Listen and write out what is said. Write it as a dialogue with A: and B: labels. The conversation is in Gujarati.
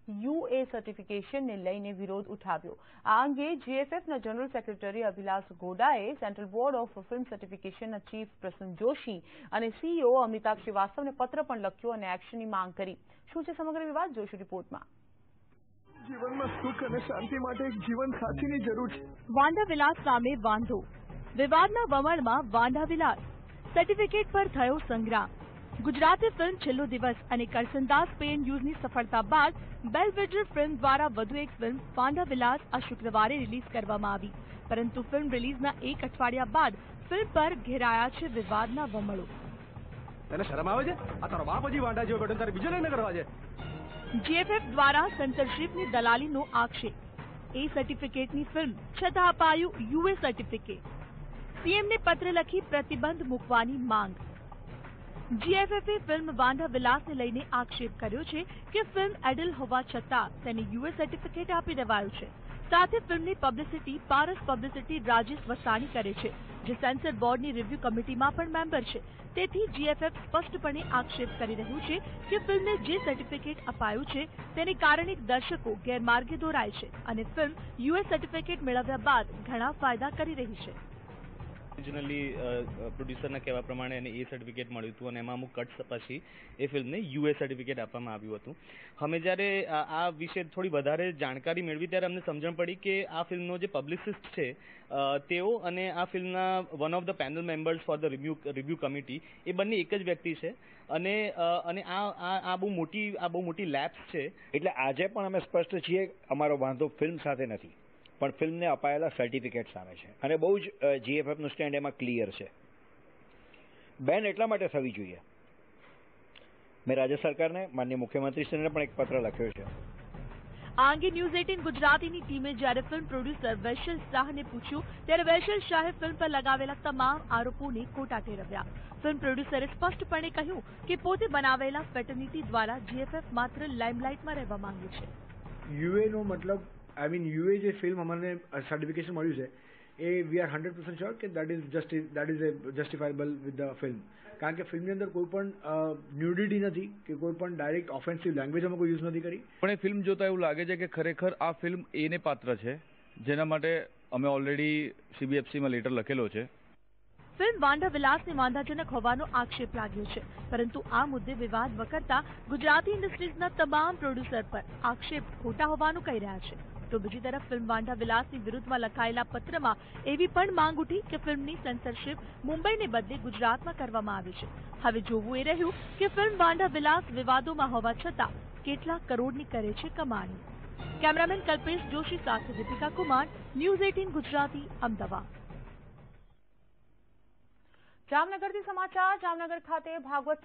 A: યુએ સર્ટિફિકેશનને લઈને વિરોધ ઉઠાવ્યો। આ અંગે જીએફએફના જનરલ સેક્રેટરી અભિલાષ ગોડાએ સેન્ટ્રલ બોર્ડ ઓફ ફિલ્મ સર્ટિફિકેશનના ચીફ પ્રસન્ન જોશી અને સીઈઓ અમિતાભ શ્રીવાસ્તવને પત્ર પણ લખ્યો અને એક્શનની માંગ કરી। શું છે સમગ્ર વિવાદ, જોશું રિપોર્ટમાં।
B: જીવનમાં સુખ અને શાંતિ માટે એક જીવન સાથીની જરૂર છે।
C: વાંઢા વિલાસ સામે વાંધો, વિવાદના વમળમાં વાંઢા વિલાસ સર્ટિફિકેટ પર થયો સંગ્રામ। ગુજરાતી ફિલ્મ છેલ્લો દિવસ અને કરસનદાસ પે એન્ડ યુઝની સફળતા બાદ બેલવેડર ફિલ્મ દ્વારા વધુ એક ફિલ્મ વાંઢા વિલાસ આ શુક્રવારે રિલીઝ કરવામાં આવી, પરંતુ ફિલ્મ રિલીઝના એક અઠવાડિયા બાદ ફિલ્મ પર ઘેરાયા છે વિવાદના વમળો।
B: તને શરમ આવે છે? આ તારો બાપ હજી વાંઢા જેવો બેઠો, તારે બીજો લઈને કરવા છે?
C: જીએફએફ દ્વારા સેન્સરશિપની દલાલીનો આક્ષેપ, એ સર્ટિફિકેટની ફિલ્મ છતાં અપાયું યુએ સર્ટિફિકેટ, સીએમને પત્ર લખી પ્રતિબંધ મૂકવાની માંગ। જીએફએફે ફિલ્મ વાંઢા વિલાસને લઈને આક્ષેપ કર્યો છે કે ફિલ્મ એડલ હોવા છતાં તેને યુએ સર્ટિફિકેટ આપી દેવાયું છે। સાથે ફિલ્મની પબ્લિસિટી પારસ પબ્લિસિટી રાજેશ વસાણી કરે છે, જે સેન્સર બોર્ડની રિવ્યુ કમિટીમાં પણ મેમ્બર છે। તેથી જીએફએફ સ્પષ્ટપણે આક્ષેપ કરી રહ્યું છે કે ફિલ્મને જે સર્ટિફિકેટ અપાયું છે તેને કારણે દર્શકો ગેરમાર્ગે દોરાય છે અને ફિલ્મ યુએ સર્ટિફિકેટ મેળવ્યા બાદ ઘણા ફાયદા કરી રહી છે।
D: ઓરિજિનલી પ્રોડ્યુસરના કહેવા પ્રમાણે એને એ સર્ટિફિકેટ મળ્યું હતું અને એમાં અમુક કટ્સ પછી એ ફિલ્મને યુએ સર્ટિફિકેટ આપવામાં આવ્યું હતું। અમે જ્યારે આ વિશે થોડી વધારે જાણકારી મેળવી ત્યારે અમને સમજણ પડી કે આ ફિલ્મનો જે પબ્લિસિસ્ટ છે તેઓ અને આ ફિલ્મના one of the panel members for the review committee એ બંને એક જ વ્યક્તિ છે અને આ બહુ મોટી લેપ્સ છે।
E: એટલે આજે પણ અમે સ્પષ્ટ છીએ, અમારો વાંધો ફિલ્મ સાથે નથી પણ ફિલ્મને અપાયેલા સર્ટિફિકેટ સામે છે અને બહુ જ જીએફએફનું સ્ટેન્ડ એમાં ક્લિયર છે। બેન એટલા માટે થવી જોઈએ। મેં રાજ્ય સરકારને, માનનીય મુખ્યમંત્રીશ્રીને પણ એક પત્ર લખ્યો છે।
C: આ અંગે ન્યૂઝ 18 ગુજરાતીની ટીમે જ્યારે ફિલ્મ પ્રોડ્યુસર વૈશલ શાહને પૂછ્યું ત્યારે વૈશલ શાહે ફિલ્મ પર લગાવેલા તમામ આરોપોને ખોટા ઠેરવ્યા। ફિલ્મ પ્રોડ્યુસરે સ્પષ્ટપણે કહ્યું કે પોતે બનાવેલા ફેટર્નિટી દ્વારા જીએફએફ માત્ર લાઇમલાઇટમાં રહેવા માંગે છે।
F: યુએ નો મતલબ યુએ જે ફિલ્મ અમને સર્ટિફિકેશન મળ્યું છે એ વી આર 100% શ્યોર કે that is justifiable with the film, કારણ કે ફિલ્મની અંદર કોઈ પણ ન્યુડિટી નથી કે કોઈ પણ ડાયરેક્ટ ઓફેન્સિવ લેંગ્વેજ અમે કોઈ યુઝ નથી કરી।
G: પણ એ ફિલ્મ જોતા એવું લાગે છે કે ખરેખર આ ફિલ્મ એને પાત્ર છે, જેના માટે અમે ઓલરેડી સીબીએફસીમાં લેટર લખેલો છે।
C: ફિલ્મ વાંઢા વિલાસને વાંધાજનક હોવાનો આક્ષેપ લાગ્યો છે, પરંતુ આ મુદ્દે વિવાદ વકરતા ગુજરાતી ઇન્ડસ્ટ્રીઝના તમામ પ્રોડ્યુસર પર આક્ષેપ ખોટા હોવાનું કહી રહ્યા છે। તો બીજી તરફ ફિલ્મ વાંઢા વિલાસની વિરુદ્ધમાં લખાયેલા પત્રમાં એવી પણ માંગ ઉઠી કે ફિલ્મની સેન્સરશિપ મુંબઈને બદલે ગુજરાતમાં કરવામાં આવી છે। હવે જોવું એ રહ્યું કે ફિલ્મ વાંઢા વિલાસ વિવાદોમાં હોવા છતાં કેટલા કરોડની કરે છે કમાણી। કેમેરામેન કલ્પેશ જોશી સાથે દીપિકા કુમાર, ન્યૂઝ 18 ગુજરાતી, અમદાવાદ।
A: જામનગરથી સમાચાર। જામનગર ખાતે ભાગવત